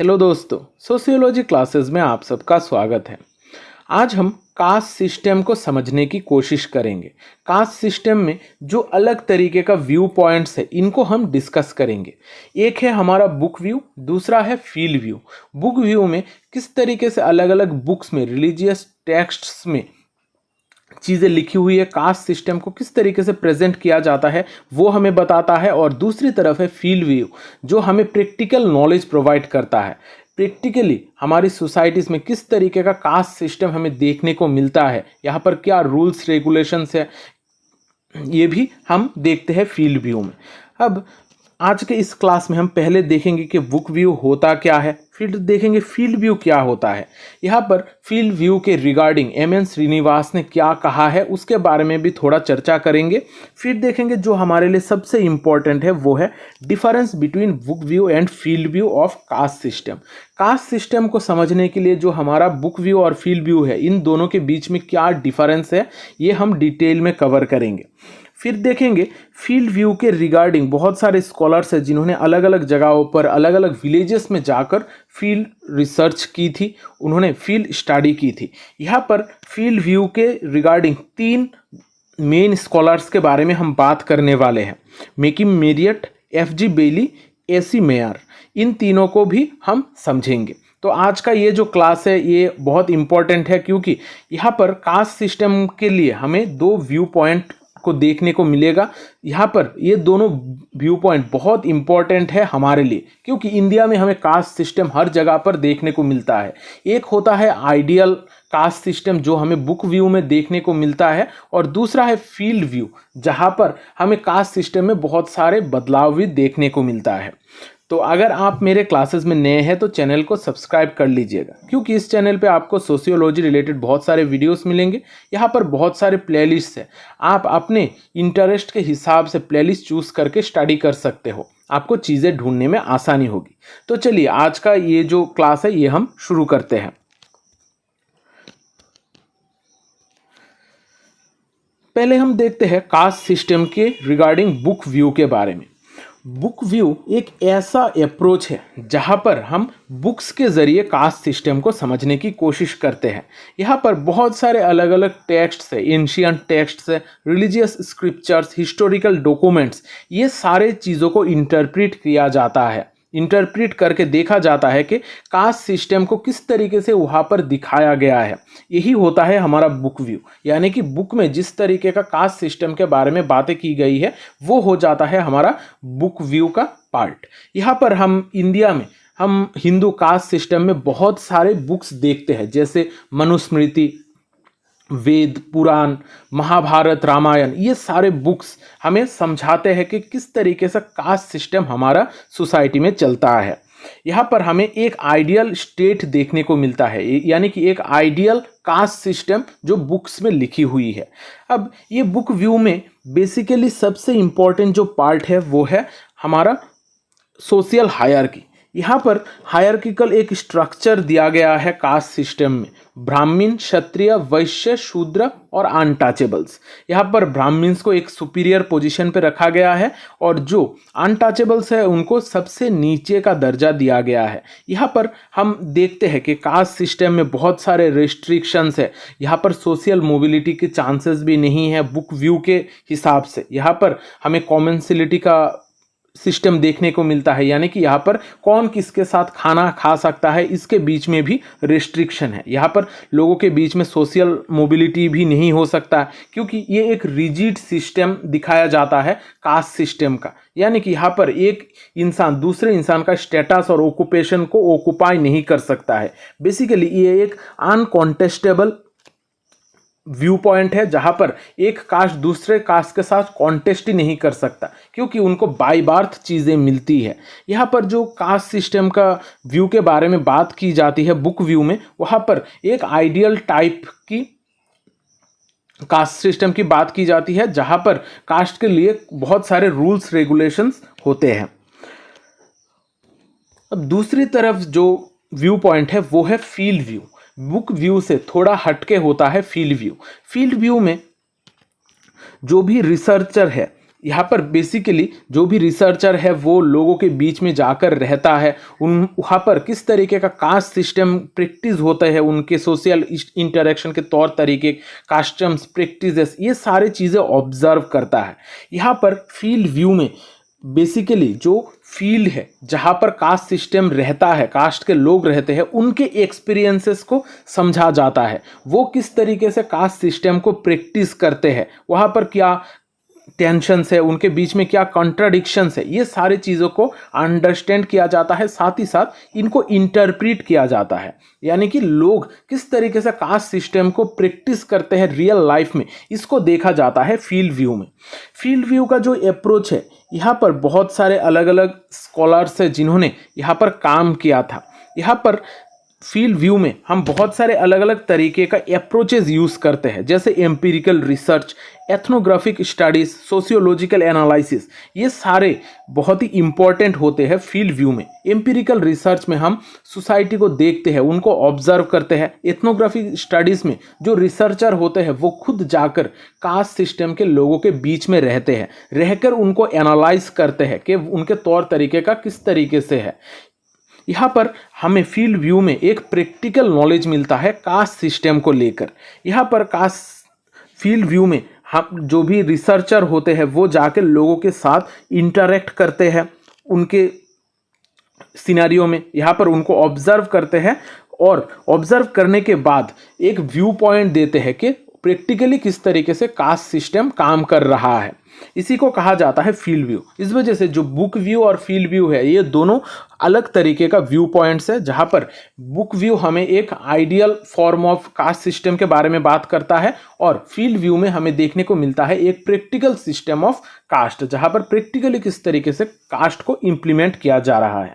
Hello दोस्तों, sociology classes में आप सबका स्वागत है। आज हम कास्ट सिस्टम को समझने की कोशिश करेंगे। कास्ट सिस्टम में जो अलग तरीके का व्यू पॉइंट्स है इनको हम डिस्कस करेंगे। एक है हमारा बुक व्यू, दूसरा है फील्ड व्यू। बुक व्यू में किस तरीके से अलग अलग बुक्स में, रिलीजियस टेक्स्ट्स में चीज़ें लिखी हुई है, कास्ट सिस्टम को किस तरीके से प्रेजेंट किया जाता है वो हमें बताता है। और दूसरी तरफ है फील्ड व्यू जो हमें प्रैक्टिकल नॉलेज प्रोवाइड करता है। प्रैक्टिकली हमारी सोसाइटीज़ में किस तरीके का कास्ट सिस्टम हमें देखने को मिलता है, यहाँ पर क्या रूल्स रेगुलेशंस है, ये भी हम देखते हैं फील्ड व्यू में। अब आज के इस क्लास में हम पहले देखेंगे कि बुक व्यू होता क्या है, फिर देखेंगे फील्ड व्यू क्या होता है। यहाँ पर फील्ड व्यू के रिगार्डिंग एम.एन. श्रीनिवास ने क्या कहा है उसके बारे में भी थोड़ा चर्चा करेंगे। फिर देखेंगे जो हमारे लिए सबसे इम्पॉर्टेंट है वो है difference between book view and field view of caste system. Caste system को समझने के लिए जो हमारा बुक व्यू और फील्ड व्यू है, इन दोनों के बीच में क्या डिफरेंस है ये हम डिटेल में कवर करेंगे। फिर देखेंगे फील्ड व्यू के रिगार्डिंग बहुत सारे स्कॉलर्स हैं जिन्होंने अलग अलग जगहों पर, अलग अलग विलेजेस में जाकर फील्ड रिसर्च की थी, उन्होंने फील्ड स्टडी की थी। यहाँ पर फील्ड व्यू के रिगार्डिंग 3 मेन स्कॉलर्स के बारे में हम बात करने वाले हैं। मैकिम मेरियट, F.G. बेली, A.C. मेयर, इन तीनों को भी हम समझेंगे। तो आज का ये जो क्लास है ये बहुत इम्पॉर्टेंट है क्योंकि यहाँ पर कास्ट सिस्टम के लिए हमें 2 व्यू पॉइंट को देखने को मिलेगा। यहाँ पर ये दोनों व्यू पॉइंट बहुत इंपॉर्टेंट है हमारे लिए क्योंकि इंडिया में हमें कास्ट सिस्टम हर जगह पर देखने को मिलता है। एक होता है आइडियल कास्ट सिस्टम जो हमें बुक व्यू में देखने को मिलता है, और दूसरा है फील्ड व्यू जहाँ पर हमें कास्ट सिस्टम में बहुत सारे बदलाव भी देखने को मिलता है। तो अगर आप मेरे क्लासेस में नए हैं तो चैनल को सब्सक्राइब कर लीजिएगा क्योंकि इस चैनल पे आपको सोशियोलॉजी रिलेटेड बहुत सारे वीडियोस मिलेंगे। यहाँ पर बहुत सारे प्लेलिस्ट है, आप अपने इंटरेस्ट के हिसाब से प्लेलिस्ट चूज करके स्टडी कर सकते हो, आपको चीज़ें ढूंढने में आसानी होगी। तो चलिए आज का ये जो क्लास है ये हम शुरू करते हैं। पहले हम देखते हैं कास्ट सिस्टम के रिगार्डिंग बुक व्यू के बारे में। बुक व्यू एक ऐसा अप्रोच है जहाँ पर हम बुक्स के ज़रिए कास्ट सिस्टम को समझने की कोशिश करते हैं। यहाँ पर बहुत सारे अलग अलग टेक्स्ट्स है, एंशियंट टेक्स्ट्स है, रिलीजियस स्क्रिप्चर्स, हिस्टोरिकल डॉक्यूमेंट्स, ये सारे चीज़ों को इंटरप्रेट किया जाता है, इंटरप्रेट करके देखा जाता है कि कास्ट सिस्टम को किस तरीके से वहाँ पर दिखाया गया है। यही होता है हमारा बुक व्यू, यानी कि बुक में जिस तरीके का कास्ट सिस्टम के बारे में बातें की गई है वो हो जाता है हमारा बुक व्यू का पार्ट। यहाँ पर हम इंडिया में हम हिंदू कास्ट सिस्टम में बहुत सारे बुक्स देखते हैं जैसे मनुस्मृति, वेद, पुराण, महाभारत, रामायण, ये सारे बुक्स हमें समझाते हैं कि किस तरीके से कास्ट सिस्टम हमारा सोसाइटी में चलता है। यहाँ पर हमें एक आइडियल स्टेट देखने को मिलता है, यानी कि एक आइडियल कास्ट सिस्टम जो बुक्स में लिखी हुई है। अब ये बुक व्यू में बेसिकली सबसे इम्पॉर्टेंट जो पार्ट है वो है हमारा सोशल हायरार्की। यहाँ पर हायरार्किकल एक स्ट्रक्चर दिया गया है कास्ट सिस्टम में, ब्राह्मण, क्षत्रिय, वैश्य, शूद्र और अनटचेबल्स। यहाँ पर ब्राह्मण्स को एक सुपीरियर पोजीशन पे रखा गया है और जो अनटचेबल्स है उनको सबसे नीचे का दर्जा दिया गया है। यहाँ पर हम देखते हैं कि कास्ट सिस्टम में बहुत सारे रेस्ट्रिक्शंस है, यहाँ पर सोशल मोबिलिटी के चांसेस भी नहीं है बुक व्यू के हिसाब से। यहाँ पर हमें कॉमेंसिलिटी का सिस्टम देखने को मिलता है, यानी कि यहाँ पर कौन किसके साथ खाना खा सकता है इसके बीच में भी रेस्ट्रिक्शन है। यहाँ पर लोगों के बीच में सोशल मोबिलिटी भी नहीं हो सकता क्योंकि ये एक रिजिड सिस्टम दिखाया जाता है कास्ट सिस्टम का, यानी कि यहाँ पर एक इंसान दूसरे इंसान का स्टेटस और ऑक्यूपेशन को ऑक्यूपाई नहीं कर सकता है। बेसिकली ये एक अनकॉन्टेस्टेबल व्यू पॉइंट है जहां पर एक कास्ट दूसरे कास्ट के साथ कॉन्टेस्ट ही नहीं कर सकता क्योंकि उनको बाय बर्थ चीज़ें मिलती है। यहाँ पर जो कास्ट सिस्टम का व्यू के बारे में बात की जाती है बुक व्यू में, वहाँ पर एक आइडियल टाइप की कास्ट सिस्टम की बात की जाती है जहाँ पर कास्ट के लिए बहुत सारे रूल्स रेगुलेशंस होते हैं। अब दूसरी तरफ जो व्यू पॉइंट है वो है फील्ड व्यू। बुक व्यू से थोड़ा हटके होता है फील्ड व्यू। फील्ड व्यू में जो भी रिसर्चर है यहाँ पर बेसिकली जो भी रिसर्चर है वो लोगों के बीच में जाकर रहता है, वहाँ पर किस तरीके का कास्ट सिस्टम प्रैक्टिस होता है, उनके सोशल इंटरेक्शन के तौर तरीके, कस्टम्स, प्रैक्टिसेस, ये सारी चीज़ें ऑब्जर्व करता है। यहाँ पर फील्ड व्यू में बेसिकली जो फील्ड है जहाँ पर कास्ट सिस्टम रहता है, कास्ट के लोग रहते हैं, उनके एक्सपीरियंसेस को समझा जाता है। वो किस तरीके से कास्ट सिस्टम को प्रैक्टिस करते हैं, वहाँ पर क्या टेंशन्स है, उनके बीच में क्या कॉन्ट्राडिक्शंस है, ये सारी चीज़ों को अंडरस्टैंड किया जाता है, साथ ही साथ इनको इंटरप्रीट किया जाता है। यानी कि लोग किस तरीके से कास्ट सिस्टम को प्रैक्टिस करते हैं रियल लाइफ में, इसको देखा जाता है फील्ड व्यू में। फील्ड व्यू का जो अप्रोच है, यहाँ पर बहुत सारे अलग अलग स्कॉलर्स हैं जिन्होंने यहाँ पर काम किया था। यहाँ पर फील्ड व्यू में हम बहुत सारे अलग अलग तरीके का अप्रोचेज यूज़ करते हैं, जैसे empirical research, ethnographic studies, sociological analysis, ये सारे बहुत ही इम्पॉर्टेंट होते हैं फील्ड व्यू में। एम्पिरिकल रिसर्च में हम सोसाइटी को देखते हैं, उनको ऑब्जर्व करते हैं। एथनोग्राफिक स्टडीज़ में जो रिसर्चर होते हैं वो खुद जाकर कास्ट सिस्टम के लोगों के बीच में रहते हैं, रहकर उनको एनालाइज करते हैं कि उनके तौर तरीके का किस तरीके से है। यहाँ पर हमें फील्ड व्यू में एक प्रैक्टिकल नॉलेज मिलता है कास्ट सिस्टम को लेकर। यहाँ पर कास्ट फील्ड व्यू में हम जो भी रिसर्चर होते हैं वो जाकर लोगों के साथ इंटरेक्ट करते हैं, उनके सिनेरियो में यहाँ पर उनको ऑब्जर्व करते हैं, और ऑब्जर्व करने के बाद एक व्यू पॉइंट देते हैं कि प्रैक्टिकली किस तरीके से कास्ट सिस्टम काम कर रहा है। इसी को कहा जाता है फील्ड व्यू। इस वजह से जो बुक व्यू और फील्ड व्यू है, ये दोनों अलग तरीके का व्यू पॉइंट्स है। जहाँ पर बुक व्यू हमें एक ideal form of caste system के बारे में बात करता है, और फील्ड व्यू में हमें देखने को मिलता है एक प्रैक्टिकल सिस्टम ऑफ कास्ट, जहाँ पर प्रैक्टिकली किस तरीके से कास्ट को इम्प्लीमेंट किया जा रहा है।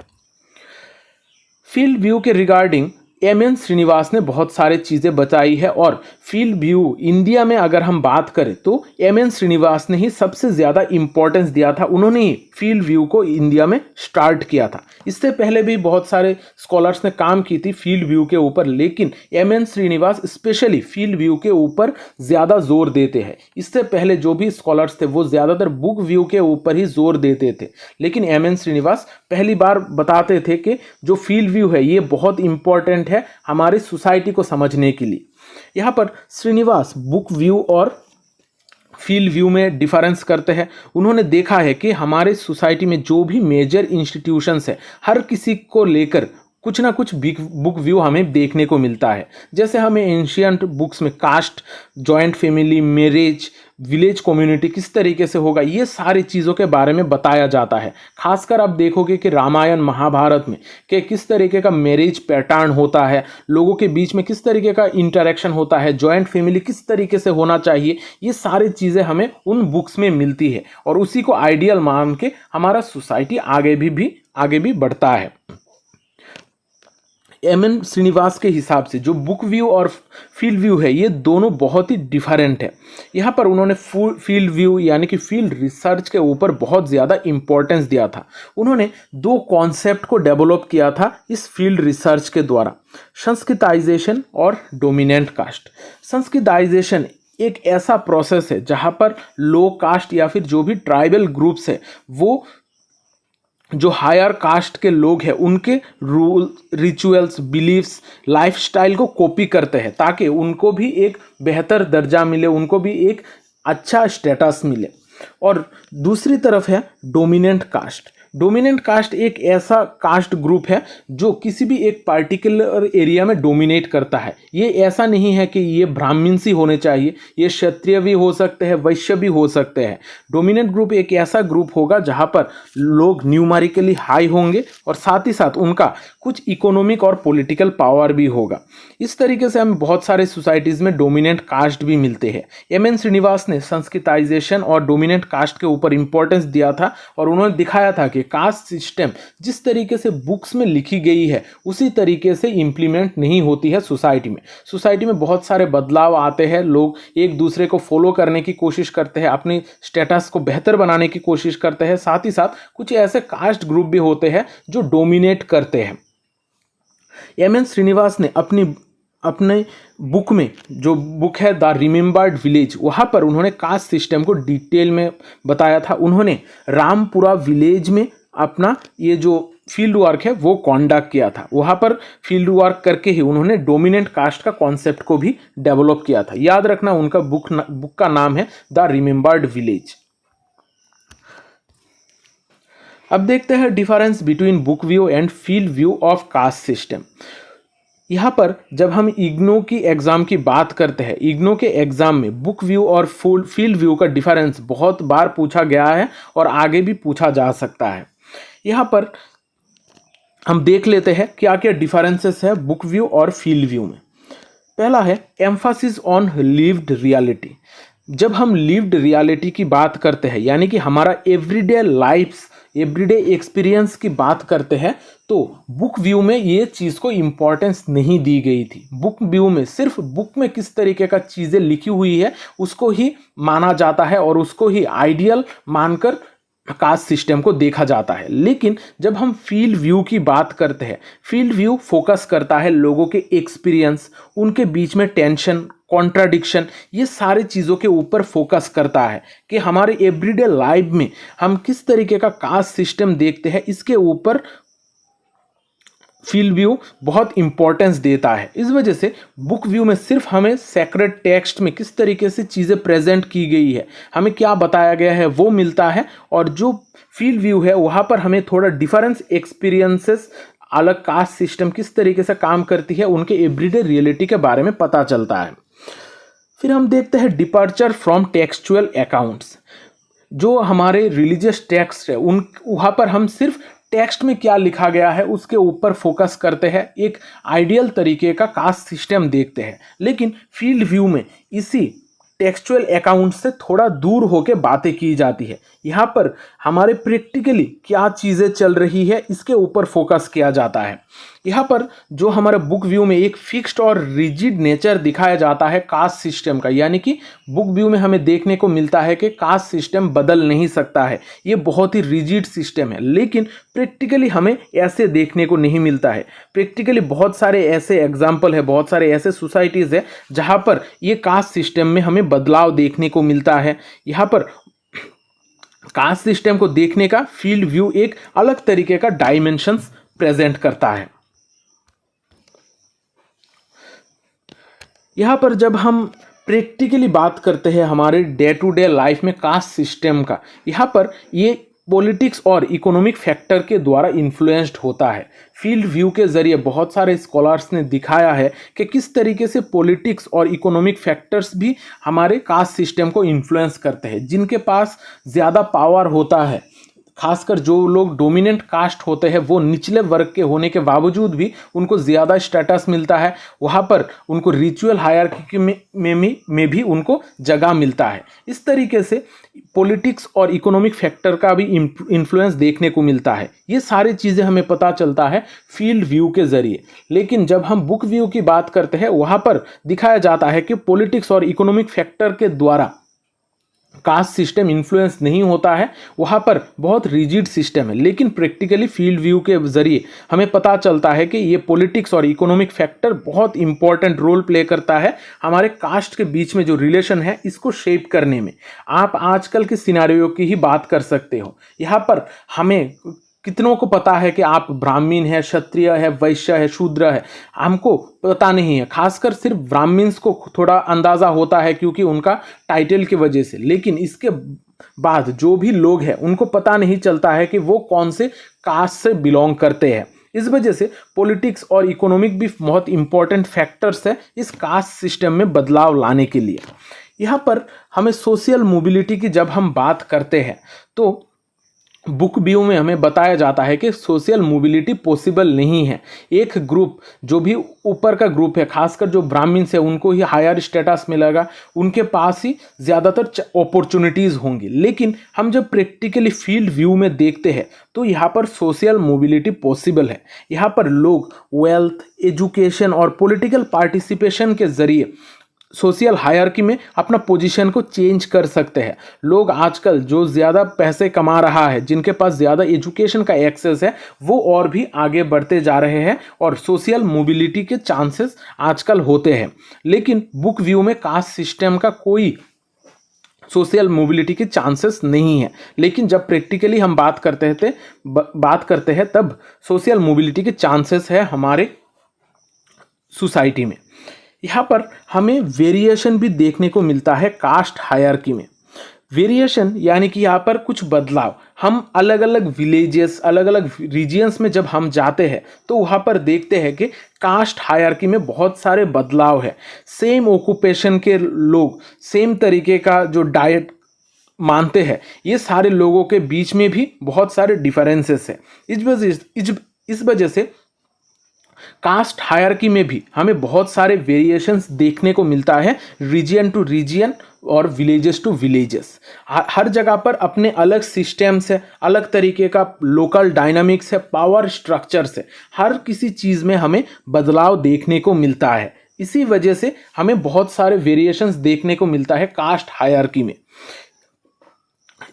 फील्ड व्यू के रिगार्डिंग एम.एन. श्रीनिवास ने बहुत सारे चीज़ें बताई है, और फील्ड व्यू इंडिया में अगर हम बात करें तो एम.एन. श्रीनिवास ने ही सबसे ज़्यादा इम्पोर्टेंस दिया था। उन्होंने ही फील्ड व्यू को इंडिया में स्टार्ट किया था। इससे पहले भी बहुत सारे स्कॉलर्स ने काम की थी फील्ड व्यू के ऊपर, लेकिन एम.एन. श्रीनिवास स्पेशली फील्ड व्यू के ऊपर ज़्यादा जोर देते हैं। इससे पहले जो भी स्कॉलर्स थे वो ज़्यादातर बुक व्यू के ऊपर ही जोर देते थे, लेकिन एम.एन. श्रीनिवास पहली बार बताते थे कि जो फील्ड व्यू है ये बहुत इंपॉर्टेंट है हमारी सोसाइटी को समझने के लिए। यहाँ पर श्रीनिवास बुक व्यू और फील्ड व्यू में डिफरेंस करते हैं। उन्होंने देखा है कि हमारे सोसाइटी में जो भी मेजर इंस्टीट्यूशंस है, हर किसी को लेकर कुछ ना कुछ बुक व्यू हमें देखने को मिलता है। जैसे हमें एंशियंट बुक्स में caste, joint family, marriage, village community किस तरीके से होगा, ये सारी चीज़ों के बारे में बताया जाता है। खासकर आप देखोगे कि रामायण, महाभारत में कि किस तरीके का मैरिज पैटर्न होता है, लोगों के बीच में किस तरीके का इंटरेक्शन होता है, जॉइंट फैमिली किस तरीके से होना चाहिए, ये सारी चीज़ें हमें उन बुक्स में मिलती है, और उसी को आइडियल मान के हमारा सोसाइटी आगे भी बढ़ता है। एम.एन. श्रीनिवास के हिसाब से जो बुक व्यू और फील्ड व्यू है ये दोनों बहुत ही डिफरेंट है। यहाँ पर उन्होंने फील्ड व्यू यानी कि फील्ड रिसर्च के ऊपर बहुत ज़्यादा इम्पोर्टेंस दिया था। उन्होंने दो कॉन्सेप्ट को डेवलप किया था इस फील्ड रिसर्च के द्वारा, संस्कृताइजेशन और डोमिनेंट कास्ट। संस्कृताइजेशन एक ऐसा प्रोसेस है जहाँ पर लो कास्ट या फिर जो भी ट्राइबल ग्रुप्स है वो जो हायर कास्ट के लोग हैं उनके रूल, रिचुअल्स, बिलीफ्स, लाइफस्टाइल को कॉपी करते हैं ताकि उनको भी एक बेहतर दर्जा मिले, उनको भी एक अच्छा स्टेटस मिले। और दूसरी तरफ है डोमिनेंट कास्ट। डोमिनेंट कास्ट एक ऐसा कास्ट ग्रुप है जो किसी भी एक पार्टिकुलर एरिया में डोमिनेट करता है। ये ऐसा नहीं है कि ये ब्राह्मण सी होने चाहिए, ये क्षत्रिय भी हो सकते हैं, वैश्य भी हो सकते हैं। डोमिनेंट ग्रुप एक ऐसा ग्रुप होगा जहाँ पर लोग न्यूमेरिकली हाई होंगे और साथ ही साथ उनका कुछ इकोनॉमिक और पॉलिटिकल पावर भी होगा। इस तरीके से हमें बहुत सारे सोसाइटीज़ में डोमिनेंट कास्ट भी मिलते हैं। एम.एन. श्रीनिवास ने संस्कृताइजेशन और डोमिनेंट कास्ट के ऊपर इंपॉर्टेंस दिया था और उन्होंने दिखाया था कि कास्ट सिस्टम जिस तरीके से बुक्स में लिखी गई है उसी तरीके से इम्प्लीमेंट नहीं होती है सोसाइटी में। सोसाइटी में बहुत सारे बदलाव आते हैं, लोग एक दूसरे को फॉलो करने की कोशिश करते हैं, अपनी स्टेटस को बेहतर बनाने की कोशिश करते हैं। साथ ही साथ कुछ ऐसे कास्ट ग्रुप भी होते हैं जो डोमिनेट करते हैं। एम.एन. श्रीनिवास ने अपने बुक में, जो बुक है द रिमेम्बर्ड विलेज, वहाँ पर उन्होंने कास्ट सिस्टम को डिटेल में बताया था। उन्होंने रामपुरा विलेज में अपना ये जो फील्ड वर्क है वो कॉन्डक्ट किया था। वहाँ पर फील्ड वर्क करके ही उन्होंने डोमिनेंट कास्ट का कॉन्सेप्ट को भी डेवलप किया था। याद रखना, उनका बुक का नाम है द रिमेम्बर्ड विलेज। अब देखते हैं difference between book view and field view of caste system. यहाँ पर जब हम इग्नो की एग्ज़ाम की बात करते हैं, इग्नो के एग्ज़ाम में बुक व्यू और फील्ड व्यू का डिफरेंस बहुत बार पूछा गया है और आगे भी पूछा जा सकता है। यहाँ पर हम देख लेते हैं क्या क्या डिफरेंसेस है बुक व्यू और फील्ड व्यू में। पहला है एम्फासिस ऑन लिव्ड रियलिटी। जब हम लिव्ड रियलिटी की बात करते हैं, यानी कि हमारा एवरीडे लाइफ्स, एवरीडे एक्सपीरियंस की बात करते हैं, तो बुक व्यू में ये चीज़ को इम्पोर्टेंस नहीं दी गई थी। बुक व्यू में सिर्फ बुक में किस तरीके का चीज़ें लिखी हुई है उसको ही माना जाता है और उसको ही आइडियल मानकर कास्ट सिस्टम को देखा जाता है। लेकिन जब हम फील्ड व्यू की बात करते हैं, फील्ड व्यू फोकस करता है लोगों के एक्सपीरियंस, उनके बीच में टेंशन, कॉन्ट्राडिक्शन, ये सारी चीज़ों के ऊपर फोकस करता है कि हमारे एवरीडे लाइफ में हम किस तरीके का कास्ट सिस्टम देखते हैं, इसके ऊपर फील्ड व्यू बहुत इंपॉर्टेंस देता है। इस वजह से बुक व्यू में सिर्फ हमें सेक्रेट टेक्स्ट में किस तरीके से चीज़ें प्रेजेंट की गई है, हमें क्या बताया गया है वो मिलता है, और जो फील्ड व्यू है वहाँ पर हमें थोड़ा डिफरेंस एक्सपीरियंसेस, अलग कास्ट सिस्टम किस तरीके से काम करती है, उनके एवरीडे रियलिटी के बारे में पता चलता है। फिर हम देखते हैं डिपार्चर फ्रॉम टेक्सचुअल अकाउंट्स। जो हमारे रिलीजियस टेक्स्ट है उन वहाँ पर हम सिर्फ टेक्स्ट में क्या लिखा गया है उसके ऊपर फोकस करते हैं, एक आइडियल तरीके का कास्ट सिस्टम देखते हैं। लेकिन फील्ड व्यू में इसी टेक्सचुअल अकाउंट से थोड़ा दूर होकर बातें की जाती है। यहाँ पर हमारे प्रैक्टिकली क्या चीज़ें चल रही है इसके ऊपर फोकस किया जाता है। यहाँ पर जो हमारे बुक व्यू में एक फिक्स्ड और रिजिड नेचर दिखाया जाता है कास्ट सिस्टम का, यानी कि बुक व्यू में हमें देखने को मिलता है कि कास्ट सिस्टम बदल नहीं सकता है, ये बहुत ही रिजिड सिस्टम है। लेकिन प्रैक्टिकली हमें ऐसे देखने को नहीं मिलता है। प्रैक्टिकली बहुत सारे ऐसे एग्जाम्पल है, बहुत सारे ऐसे सोसाइटीज़ है जहाँ पर ये कास्ट सिस्टम में हमें बदलाव देखने को मिलता है। यहाँ पर कास्ट सिस्टम को देखने का फील्ड व्यू एक अलग तरीके का डायमेंशंस प्रेजेंट करता है। यहाँ पर जब हम प्रैक्टिकली बात करते हैं हमारे डे टू डे लाइफ में कास्ट सिस्टम का, यहाँ पर ये पॉलिटिक्स और इकोनॉमिक फैक्टर के द्वारा इन्फ्लुएंस्ड होता है। फील्ड व्यू के ज़रिए बहुत सारे स्कॉलर्स ने दिखाया है कि किस तरीके से पॉलिटिक्स और इकोनॉमिक फैक्टर्स भी हमारे कास्ट सिस्टम को इन्फ्लुएंस करते हैं। जिनके पास ज़्यादा पावर होता है, खासकर जो लोग डोमिनेंट कास्ट होते हैं, वो निचले वर्ग के होने के बावजूद भी उनको ज़्यादा स्टेटस मिलता है, वहाँ पर उनको रिचुअल हायरार्की में भी उनको जगह मिलता है। इस तरीके से पॉलिटिक्स और इकोनॉमिक फैक्टर का भी इन्फ्लुएंस देखने को मिलता है। ये सारी चीज़ें हमें पता चलता है फील्ड व्यू के ज़रिए। लेकिन जब हम बुक व्यू की बात करते हैं, वहाँ पर दिखाया जाता है कि पॉलिटिक्स और इकोनॉमिक फैक्टर के द्वारा कास्ट सिस्टम इन्फ्लुएंस नहीं होता है, वहाँ पर बहुत रिजिड सिस्टम है। लेकिन प्रैक्टिकली फील्ड व्यू के ज़रिए हमें पता चलता है कि ये पॉलिटिक्स और इकोनॉमिक फैक्टर बहुत इंपॉर्टेंट रोल प्ले करता है हमारे कास्ट के बीच में जो रिलेशन है इसको शेप करने में। आप आजकल के सिनारियो की ही बात कर सकते हो। यहाँ पर हमें कितनों को पता है कि आप ब्राह्मण है, क्षत्रिय है, वैश्य है, शूद्र है, हमको पता नहीं है। खासकर सिर्फ ब्राह्मण्स को थोड़ा अंदाज़ा होता है क्योंकि उनका टाइटल की वजह से, लेकिन इसके बाद जो भी लोग हैं उनको पता नहीं चलता है कि वो कौन से कास्ट से बिलोंग करते हैं। इस वजह से पॉलिटिक्स और इकोनॉमिक भी बहुत इंपॉर्टेंट फैक्टर्स है इस कास्ट सिस्टम में बदलाव लाने के लिए। यहाँ पर हमें सोशल मोबिलिटी की जब हम बात करते हैं तो बुक व्यू में हमें बताया जाता है कि सोशल मोबिलिटी पॉसिबल नहीं है। एक ग्रुप, जो भी ऊपर का ग्रुप है, खासकर जो ब्राह्मण है, उनको ही हायर स्टेटस मिलेगा, उनके पास ही ज़्यादातर अपॉर्चुनिटीज़ होंगी। लेकिन हम जब प्रैक्टिकली फील्ड व्यू में देखते हैं तो यहाँ पर सोशल मोबिलिटी पॉसिबल है। यहाँ पर लोग वेल्थ, एजुकेशन और पॉलिटिकल पार्टिसिपेशन के ज़रिए सोशल हायरार्की में अपना पोजीशन को चेंज कर सकते हैं। लोग आजकल जो ज़्यादा पैसे कमा रहा है, जिनके पास ज़्यादा एजुकेशन का एक्सेस है, वो और भी आगे बढ़ते जा रहे हैं और सोशल मोबिलिटी के चांसेस आजकल होते हैं। लेकिन बुक व्यू में कास्ट सिस्टम का कोई सोशल मोबिलिटी के चांसेस नहीं है। लेकिन जब प्रैक्टिकली हम बात करते हैं तब सोशल मोबिलिटी के चांसेस है हमारे सोसाइटी में। यहाँ पर हमें वेरिएशन भी देखने को मिलता है कास्ट हायरार्की में। वेरिएशन यानी कि यहाँ पर कुछ बदलाव, हम अलग अलग विलेजेस, अलग अलग रीजियंस में जब हम जाते हैं तो वहाँ पर देखते हैं कि कास्ट हायरार्की में बहुत सारे बदलाव है। सेम ऑक्यूपेशन के लोग सेम तरीके का जो डाइट मानते हैं, ये सारे लोगों के बीच में भी बहुत सारे डिफरेंसेस है। इस वजह से कास्ट हायरार्की में भी हमें बहुत सारे वेरिएशंस देखने को मिलता है, रीजन टू रीजन और विलेजेस टू विलेजेस। हर जगह पर अपने अलग सिस्टम्स है, अलग तरीके का लोकल डायनामिक्स है, पावर स्ट्रक्चर्स है। हर किसी चीज़ में हमें बदलाव देखने को मिलता है। इसी वजह से हमें बहुत सारे वेरिएशंस देखने को मिलता है कास्ट हायरार्की में।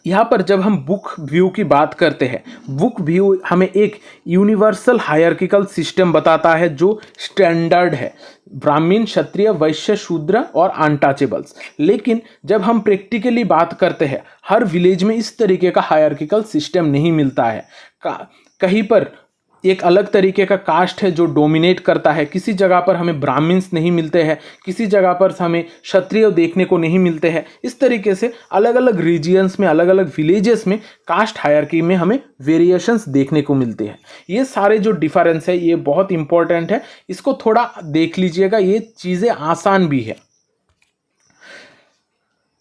यहाँ पर जब हम बुक व्यू की बात करते हैं, बुक व्यू हमें एक यूनिवर्सल हायरार्किकल सिस्टम बताता है जो स्टैंडर्ड है, ब्राह्मण, क्षत्रिय, वैश्य, शूद्र और अनटचेबल्स। लेकिन जब हम प्रैक्टिकली बात करते हैं, हर विलेज में इस तरीके का हायरार्किकल सिस्टम नहीं मिलता है। कहीं पर एक अलग तरीके का कास्ट है जो डोमिनेट करता है, किसी जगह पर हमें ब्राह्मण्स नहीं मिलते हैं, किसी जगह पर हमें क्षत्रिय देखने को नहीं मिलते हैं। इस तरीके से अलग अलग रीजियंस में, अलग अलग विलेजेस में कास्ट हायरार्की में हमें वेरिएशंस देखने को मिलते हैं। ये सारे जो डिफरेंस है ये बहुत इंपॉर्टेंट है, इसको थोड़ा देख लीजिएगा, ये चीज़ें आसान भी है।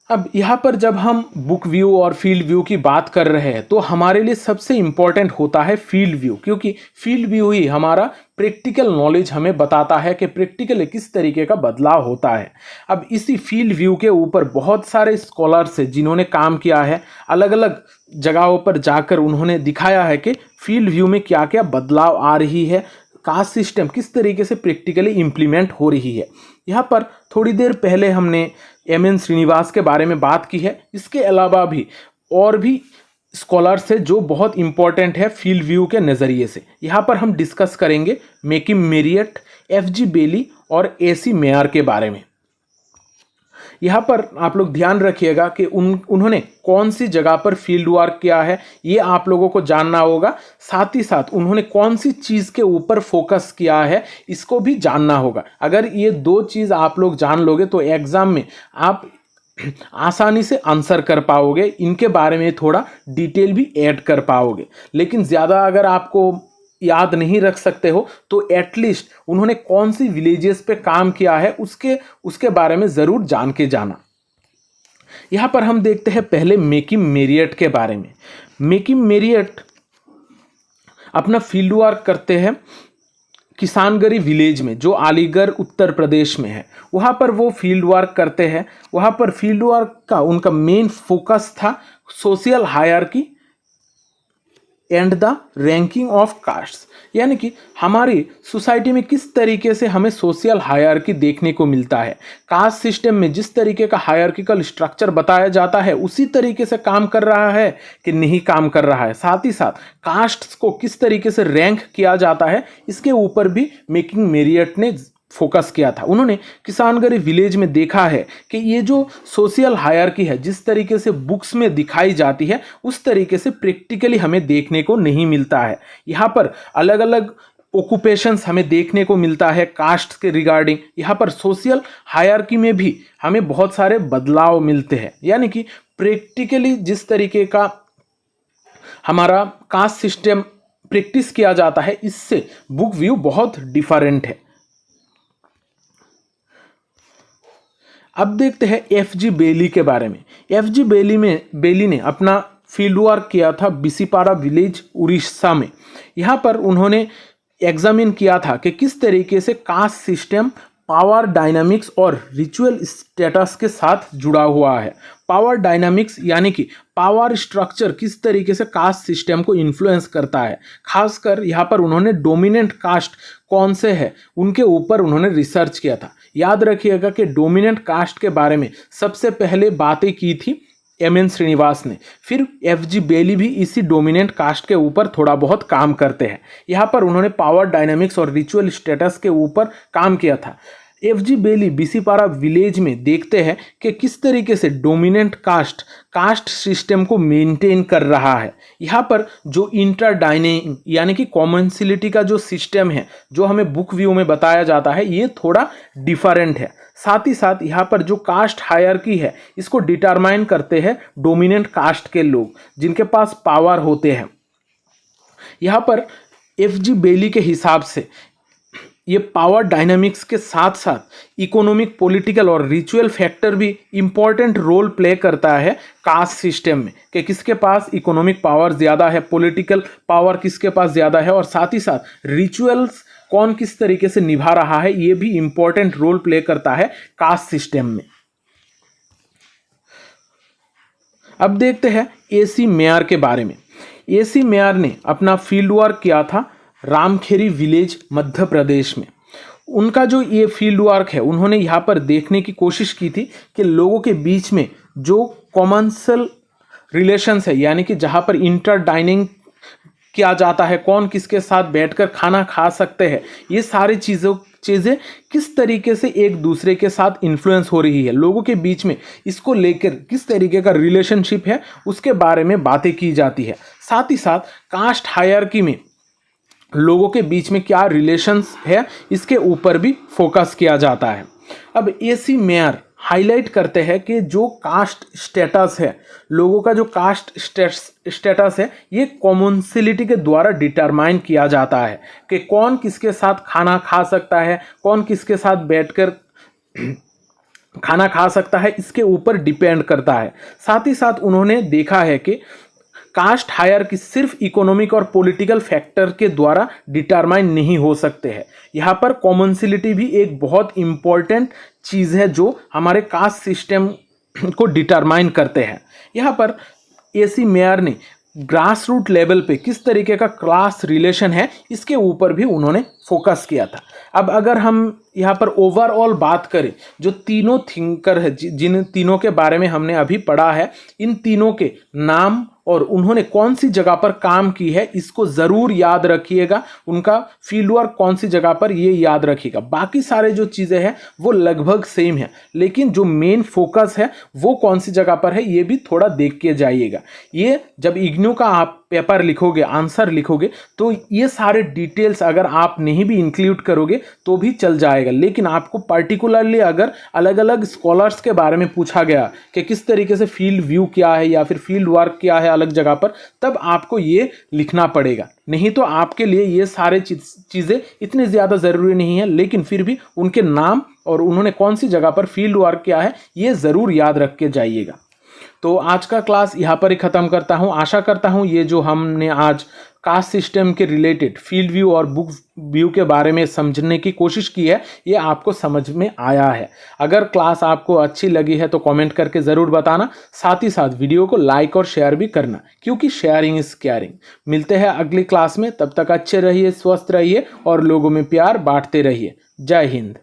अब यहाँ पर जब हम बुक व्यू और फील्ड व्यू की बात कर रहे हैं तो हमारे लिए सबसे इम्पॉर्टेंट होता है फील्ड व्यू, क्योंकि फील्ड व्यू ही हमारा प्रैक्टिकल नॉलेज हमें बताता है कि प्रैक्टिकली किस तरीके का बदलाव होता है। अब इसी फील्ड व्यू के ऊपर बहुत सारे स्कॉलर्स हैं जिन्होंने काम किया है, अलग अलग जगहों पर जाकर उन्होंने दिखाया है कि फील्ड व्यू में क्या क्या बदलाव आ रही है, कास्ट सिस्टम किस तरीके से प्रैक्टिकली इम्प्लीमेंट हो रही है। यहाँ पर थोड़ी देर पहले हमने एम.एन. श्रीनिवास के बारे में बात की है। इसके अलावा भी और भी स्कॉलर्स है जो बहुत इंपॉर्टेंट है फील्ड व्यू के नज़रिए से। यहाँ पर हम डिस्कस करेंगे मैकिम मेरियट, F.G. बेली और A.C. मेयर के बारे में। यहाँ पर आप लोग ध्यान रखिएगा कि उन्होंने कौन सी जगह पर फील्ड वर्क किया है, ये आप लोगों को जानना होगा। साथ ही साथ उन्होंने कौन सी चीज़ के ऊपर फोकस किया है, इसको भी जानना होगा। अगर ये दो चीज़ आप लोग जान लोगे तो एग्ज़ाम में आप आसानी से आंसर कर पाओगे, इनके बारे में थोड़ा डिटेल भी ऐड कर पाओगे। लेकिन ज़्यादा अगर आपको याद नहीं रख सकते हो तो एटलीस्ट उन्होंने कौन सी विलेजेस पे काम किया है उसके बारे में ज़रूर जान के जाना। यहाँ पर हम देखते हैं पहले मैकिम मेरियट के बारे में। मैकिम मेरियट अपना फील्ड वर्क करते हैं किसानगढ़ी विलेज में, जो अलीगढ़ उत्तर प्रदेश में है। वहाँ पर वो फील्ड वर्क करते हैं। वहाँ पर फील्ड वर्क का उनका मेन फोकस था social hierarchy and the ranking of castes, यानी कि हमारी सोसाइटी में किस तरीके से हमें सोशल हायरार्की देखने को मिलता है। कास्ट सिस्टम में जिस तरीके का हायरार्किकल स्ट्रक्चर बताया जाता है उसी तरीके से काम कर रहा है कि नहीं काम कर रहा है। साथ ही साथ कास्ट्स को किस तरीके से रैंक किया जाता है, इसके ऊपर भी मैकिम मेरियट ने फोकस किया था। उन्होंने किसानगढ़ी विलेज में देखा है कि ये जो सोशल हायरार्की है जिस तरीके से बुक्स में दिखाई जाती है उस तरीके से प्रैक्टिकली हमें देखने को नहीं मिलता है। यहाँ पर अलग अलग ऑक्यूपेशंस हमें देखने को मिलता है कास्ट के रिगार्डिंग। यहाँ पर सोशल हायरार्की में भी हमें बहुत सारे बदलाव मिलते हैं, यानी कि प्रैक्टिकली जिस तरीके का हमारा कास्ट सिस्टम प्रैक्टिस किया जाता है इससे बुक व्यू बहुत डिफरेंट है। अब देखते हैं F.G. बेली के बारे में। F.G. बेली ने अपना फील्ड वर्क किया था बिसीपाड़ा विलेज उड़ीसा में। यहाँ पर उन्होंने एग्जामिन किया था कि किस तरीके से कास्ट सिस्टम पावर डायनामिक्स और रिचुअल स्टेटस के साथ जुड़ा हुआ है। पावर डायनामिक्स यानी कि पावर स्ट्रक्चर किस तरीके से कास्ट सिस्टम को इन्फ्लुएंस करता है। खासकर यहाँ पर उन्होंने डोमिनेंट कास्ट कौन से है उनके ऊपर उन्होंने रिसर्च किया था। याद रखिएगा कि डोमिनेंट कास्ट के बारे में सबसे पहले बातें की थी एम.एन. श्रीनिवास ने, फिर एफ.जी. बेली भी इसी डोमिनेंट कास्ट के ऊपर थोड़ा बहुत काम करते हैं। यहाँ पर उन्होंने पावर डायनामिक्स और रिचुअल स्टेटस के ऊपर काम किया था। एफ.जी. बेली बिसीपारा विलेज में देखते हैं कि किस तरीके से डोमिनेंट कास्ट सिस्टम को मेंटेन कर रहा है। यहाँ पर जो इंटरडाइनिंग यानी कि कॉमनसिलिटी का जो सिस्टम है, जो हमें बुक व्यू में बताया जाता है, ये थोड़ा डिफरेंट है। साथ ही साथ यहाँ पर जो कास्ट हायरार्की है, इसको डिटरमाइन करते हैं डोमिनेंट कास्ट के लोग, जिनके पास पावर होते हैं। यहाँ पर एफ.जी. बेली के हिसाब से ये पावर डायनामिक्स के साथ साथ इकोनॉमिक, पॉलिटिकल और रिचुअल फैक्टर भी इम्पॉर्टेंट रोल प्ले करता है कास्ट सिस्टम में, कि किसके पास इकोनॉमिक पावर ज़्यादा है, पॉलिटिकल पावर किसके पास ज़्यादा है, और साथ ही साथ रिचुअल्स कौन किस तरीके से निभा रहा है, ये भी इम्पॉर्टेंट रोल प्ले करता है कास्ट सिस्टम में। अब देखते हैं ए.सी. मेयर के बारे में। ए.सी. मेयर ने अपना फील्ड वर्क किया था रामखेरी विलेज, मध्य प्रदेश में। उनका जो ये फील्ड वर्क है, उन्होंने यहाँ पर देखने की कोशिश की थी कि लोगों के बीच में जो कॉमर्शियल रिलेशंस है, यानी कि जहाँ पर इंटर डाइनिंग किया जाता है, कौन किसके साथ बैठकर खाना खा सकते हैं, ये सारी चीज़ें किस तरीके से एक दूसरे के साथ इन्फ्लुएंस हो रही है, लोगों के बीच में इसको लेकर किस तरीके का रिलेशनशिप है, उसके बारे में बातें की जाती है। साथ ही साथ कास्ट हायरार्की में लोगों के बीच में क्या रिलेशंस है, इसके ऊपर भी फोकस किया जाता है। अब ए.सी. मेयर हाईलाइट करते हैं कि जो कास्ट स्टेटस है, लोगों का जो कास्ट स्टेटस है, ये कॉमनसिलिटी के द्वारा डिटरमाइन किया जाता है कि कौन किसके साथ खाना खा सकता है, कौन किसके साथ बैठकर खाना खा सकता है, इसके ऊपर डिपेंड करता है। साथ ही साथ उन्होंने देखा है कि कास्ट हायरार्की सिर्फ इकोनॉमिक और पॉलिटिकल फैक्टर के द्वारा डिटरमाइन नहीं हो सकते हैं। यहाँ पर कॉमनसिलिटी भी एक बहुत इम्पॉर्टेंट चीज़ है जो हमारे कास्ट सिस्टम को डिटरमाइन करते हैं। यहाँ पर ए.सी. मेयर ने ग्रास रूट लेवल पे किस तरीके का क्लास रिलेशन है, इसके ऊपर भी उन्होंने फोकस किया था। अब अगर हम यहाँ पर ओवरऑल बात करें, जो तीनों थिंकर है, जिन तीनों के बारे में हमने अभी पढ़ा है, इन तीनों के नाम और उन्होंने कौन सी जगह पर काम की है, इसको ज़रूर याद रखिएगा। उनका फील्ड वर्क कौन सी जगह पर, ये याद रखिएगा। बाकी सारे जो चीज़ें हैं वो लगभग सेम है, लेकिन जो मेन फोकस है वो कौन सी जगह पर है, ये भी थोड़ा देख के जाइएगा। ये जब इग्नू का आप पेपर लिखोगे, आंसर लिखोगे, तो ये सारे डिटेल्स अगर आप नहीं भी इंक्लूड करोगे तो भी चल जाएगा। लेकिन आपको पर्टिकुलरली अगर अलग अलग स्कॉलर्स के बारे में पूछा गया कि किस तरीके से फील्ड व्यू क्या है या फिर फील्ड वर्क क्या है अलग जगह पर, तब आपको ये लिखना पड़ेगा। नहीं तो आपके लिए ये सारे चीज़ें इतनी ज़्यादा ज़रूरी नहीं है, लेकिन फिर भी उनके नाम और उन्होंने कौन सी जगह पर फील्ड वर्क किया है, ये ज़रूर याद रख के जाइएगा। तो आज का क्लास यहाँ पर ही ख़त्म करता हूँ। आशा करता हूँ ये जो हमने आज कास्ट सिस्टम के रिलेटेड फील्ड व्यू और बुक व्यू के बारे में समझने की कोशिश की है, ये आपको समझ में आया है। अगर क्लास आपको अच्छी लगी है तो कमेंट करके ज़रूर बताना। साथ ही साथ वीडियो को लाइक और शेयर भी करना, क्योंकि शेयरिंग इज़ केयरिंग। मिलते हैं अगली क्लास में, तब तक अच्छे रहिए, स्वस्थ रहिए और लोगों में प्यार बांटते रहिए। जय हिंद।